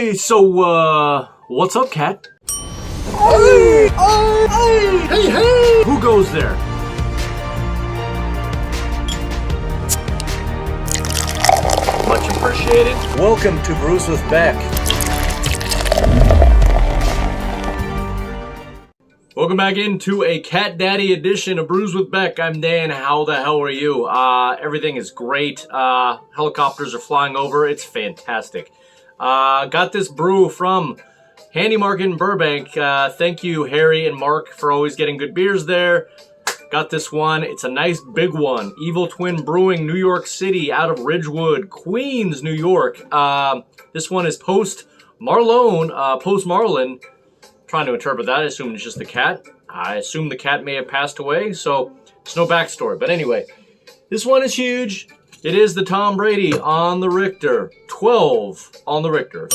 Hey, so, what's up, cat? Hey! Hey! Hey, hey! Who goes there? Much appreciated. Welcome to Brews with Beck. Welcome back into a Cat Daddy edition of Brews with Beck. I'm Dan. How the hell are you? Everything is great. Helicopters are flying over. It's fantastic. Got this brew from Handy Market in Burbank. Thank you, Harry and Mark, for always getting good beers there. Got this one. It's a nice big one. Evil Twin Brewing, New York City, out of Ridgewood, Queens, New York. This one is post Marlon. Trying to interpret that. I assume it's just the cat. I assume the cat may have passed away, so there's no backstory. But anyway, this one is huge. It is the Tom Brady on the Richter. 12 on the Richter.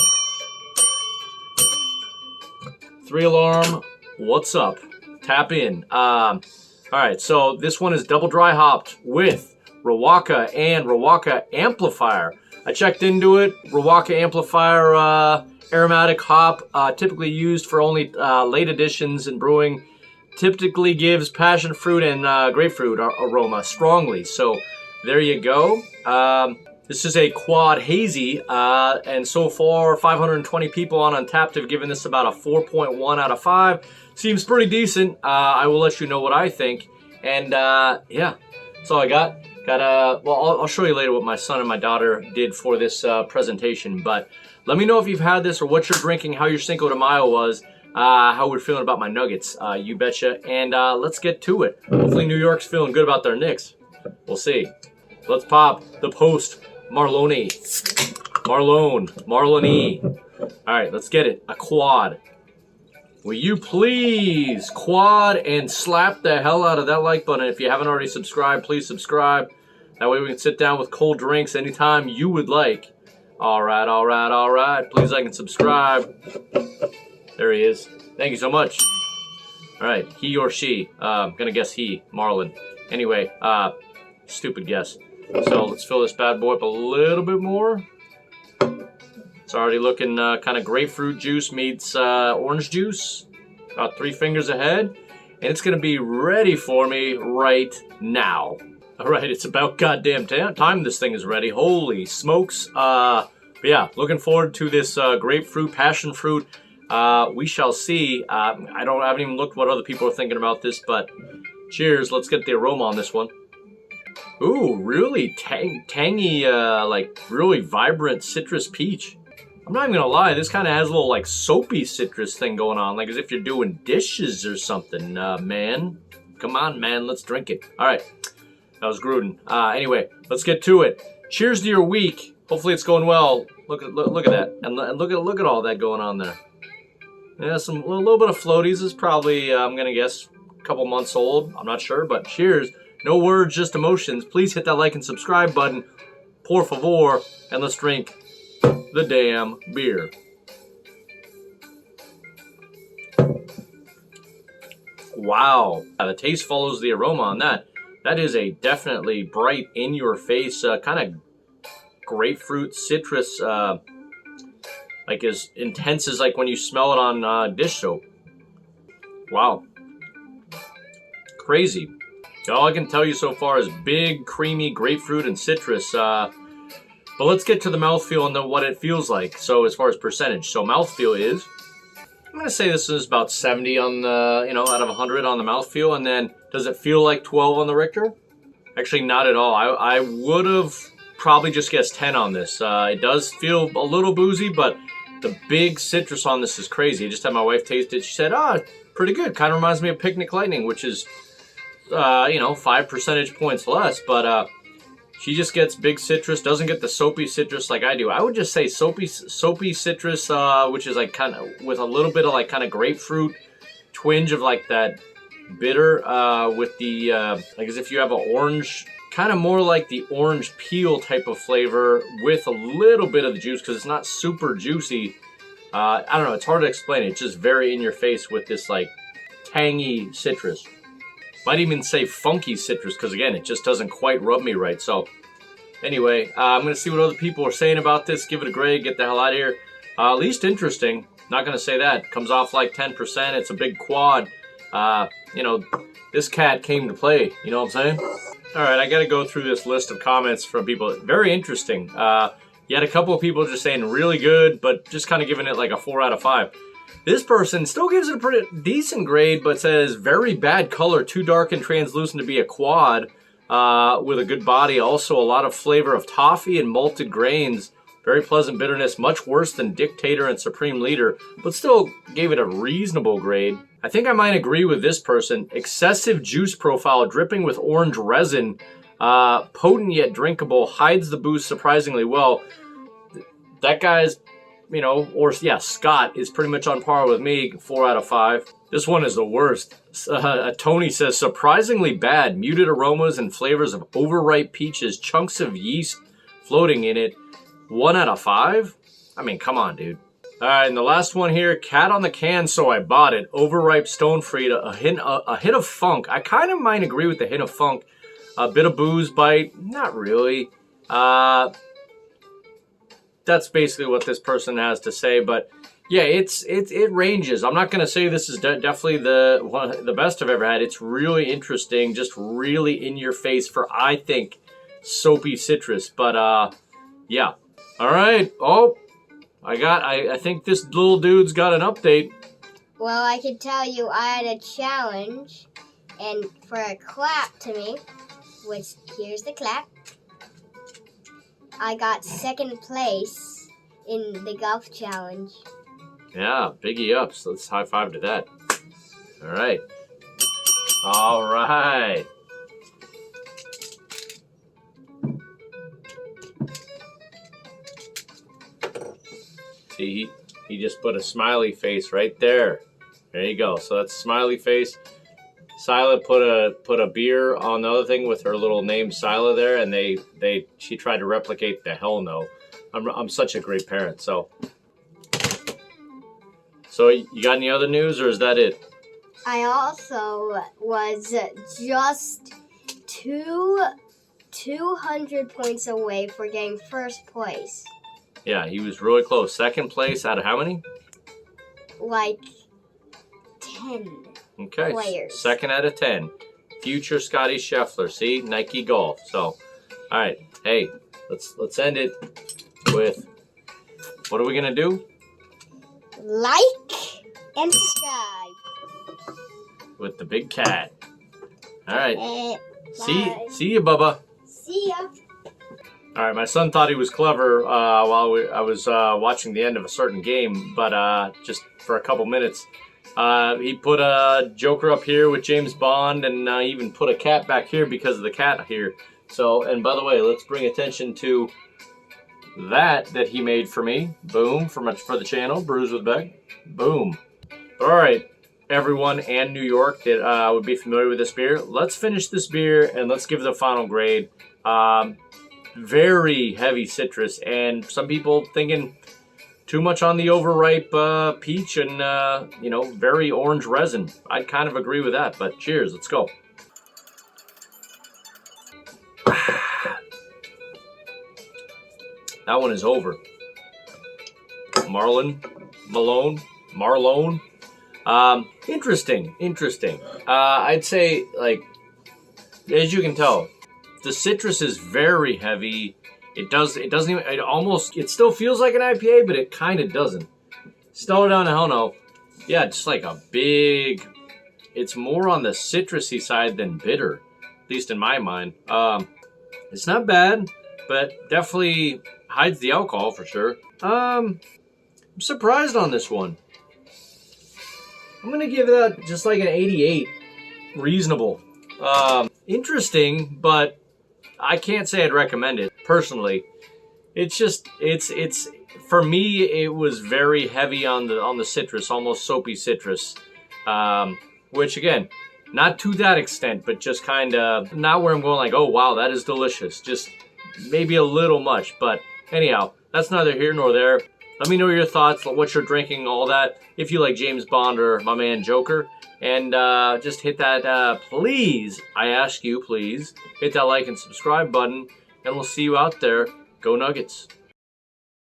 3-alarm. What's up? Tap in. All right, so this one is double dry hopped with Riwaka and Riwaka Amplifire. I checked into it. Riwaka Amplifire aromatic hop, typically used for only late additions in brewing. Typically gives passion fruit and grapefruit aroma strongly. So there you go. This is a quad hazy, and so far 520 people on Untappd have given this about a 4.1 out of 5. Seems pretty decent. I will let you know what I think. And yeah, that's all I got. Well, I'll show you later what my son and my daughter did for this presentation. But let me know if you've had this or what you're drinking, how your Cinco de Mayo was, how we're feeling about my Nuggets. You betcha. And let's get to it. Hopefully New York's feeling good about their Knicks. We'll see. Let's pop the post Marlon. All right, let's get it. A quad. Will you please quad and slap the hell out of that like button? If you haven't already subscribed, please subscribe. That way we can sit down with cold drinks anytime you would like. All right. Please like and subscribe. There he is. Thank you so much. All right, he or she. I'm gonna guess he, Marlon. Anyway, stupid guess. So let's fill this bad boy up a little bit more. It's already looking kind of grapefruit juice meets orange juice. About 3 fingers ahead. And it's going to be ready for me right now. All right, it's about goddamn time this thing is ready. Holy smokes. But yeah, looking forward to this grapefruit, passion fruit. We shall see. I haven't even looked what other people are thinking about this, but cheers. Let's get the aroma on this one. Ooh, really tangy, like really vibrant citrus peach. I'm not even gonna lie, this kind of has a little like soapy citrus thing going on, like as if you're doing dishes or something, man. Come on, man, let's drink it. All right, that was Gruden. Anyway, let's get to it. Cheers to your week. Hopefully it's going well. Look at that, and look at all that going on there. Yeah, a little bit of floaties. This is probably I'm gonna guess a couple months old. I'm not sure, but cheers. No words, just emotions. Please hit that like and subscribe button, por favor, and let's drink the damn beer. Wow, the taste follows the aroma on that. That is a definitely bright, in-your-face kind of grapefruit citrus, like as intense as like when you smell it on dish soap. Wow, crazy. All I can tell you so far is big, creamy grapefruit and citrus. But let's get to the mouthfeel and what it feels like. So as far as percentage, so mouthfeel is, I'm gonna say this is about 70 on the, out of 100 on the mouthfeel. And then does it feel like 12 on the Richter? Actually, not at all. I would have probably just guessed 10 on this. It does feel a little boozy, but the big citrus on this is crazy. I just had my wife taste it. She said, pretty good. Kind of reminds me of Picnic Lightning, which is, 5 percentage points less, but she just gets big citrus, doesn't get the soapy citrus like I do. I would just say soapy citrus, which is like kind of with a little bit of like kind of grapefruit twinge of like that bitter, with the, like as if you have an orange, kind of more like the orange peel type of flavor with a little bit of the juice because it's not super juicy. I don't know, it's hard to explain it. It's just very in your face with this like tangy citrus. Might even say funky citrus because, again, it just doesn't quite rub me right. So, anyway, I'm going to see what other people are saying about this. Give it a grade. Get the hell out of here. Least interesting. Not going to say that. Comes off like 10%. It's a big quad. You know, this cat came to play. You know what I'm saying? All right, I got to go through this list of comments from people. Very interesting. You had a couple of people just saying really good, but just kind of giving it like a 4 out of 5. This person still gives it a pretty decent grade, but says very bad color, too dark and translucent to be a quad, with a good body. Also, a lot of flavor of toffee and malted grains. Very pleasant bitterness, much worse than Dictator and Supreme Leader, but still gave it a reasonable grade. I think I might agree with this person. Excessive juice profile, dripping with orange resin, potent yet drinkable, hides the booze surprisingly well. That guy's, you know, or yeah, Scott is pretty much on par with me, 4 out of 5. This one is the worst. Tony says, surprisingly bad, muted aromas and flavors of overripe peaches, chunks of yeast floating in it. 1 out of 5? I mean, come on, dude. All right, and the last one here, cat on the can, so I bought it. Overripe stone fruit, a hint of funk. I kind of might agree with the hint of funk. A bit of booze bite, not really. That's basically what this person has to say, but yeah, it ranges. I'm not gonna say this is definitely the best I've ever had. It's really interesting, just really in your face for, I think, soapy citrus. But yeah. All right. Oh, I think this little dude's got an update. Well, I can tell you I had a challenge, and for a clap to me, which here's the clap, I got 2nd place in the golf challenge. Yeah, biggie ups. Let's high five to that. All right. All right. See, he just put a smiley face right there. There you go. So that's a smiley face. Sila put a beer on the other thing with her little name Sila there, and she tried to replicate the hell no. I'm such a great parent. So you got any other news, or is that it? I also was just 200 points away for getting 1st place. Yeah, he was really close. 2nd place out of how many? Like 10 okay. players. 2nd out of 10. Future Scotty Scheffler. See? Nike Golf. So, all right. Hey, let's end it with, what are we going to do? Like and subscribe. With the big cat. All right. Bye. See you, Bubba. See ya. All right, my son thought he was clever while I was watching the end of a certain game, but just for a couple minutes. He put a Joker up here with James Bond, and even put a cat back here because of the cat here. So, and by the way, let's bring attention to that he made for me. Boom, for the channel, Brews with Beck. Boom. All right, everyone and New York that would be familiar with this beer. Let's finish this beer and let's give it a final grade. Very heavy citrus, and some people thinking too much on the overripe peach and, you know, very orange resin. I'd kind of agree with that, but cheers, let's go. That one is over. Marlon. Interesting. I'd say, like, as you can tell, the citrus is very heavy. It still feels like an IPA, but it kind of doesn't. Stellar down to hell no. Yeah, just like a big, it's more on the citrusy side than bitter, at least in my mind. It's not bad, but definitely hides the alcohol for sure. I'm surprised on this one. I'm gonna give that just like an 88. Reasonable. Interesting, but I can't say I'd recommend it personally. It's just it's for me it was very heavy on the citrus, almost soapy citrus, which again, not to that extent, but just kind of not where I'm going like, oh wow, that is delicious. Just maybe a little much, but anyhow, that's neither here nor there. Let me know your thoughts, what you're drinking, all that. If you like James Bond or my man Joker. And just hit that, please, I ask you, please, hit that like and subscribe button. And we'll see you out there. Go Nuggets.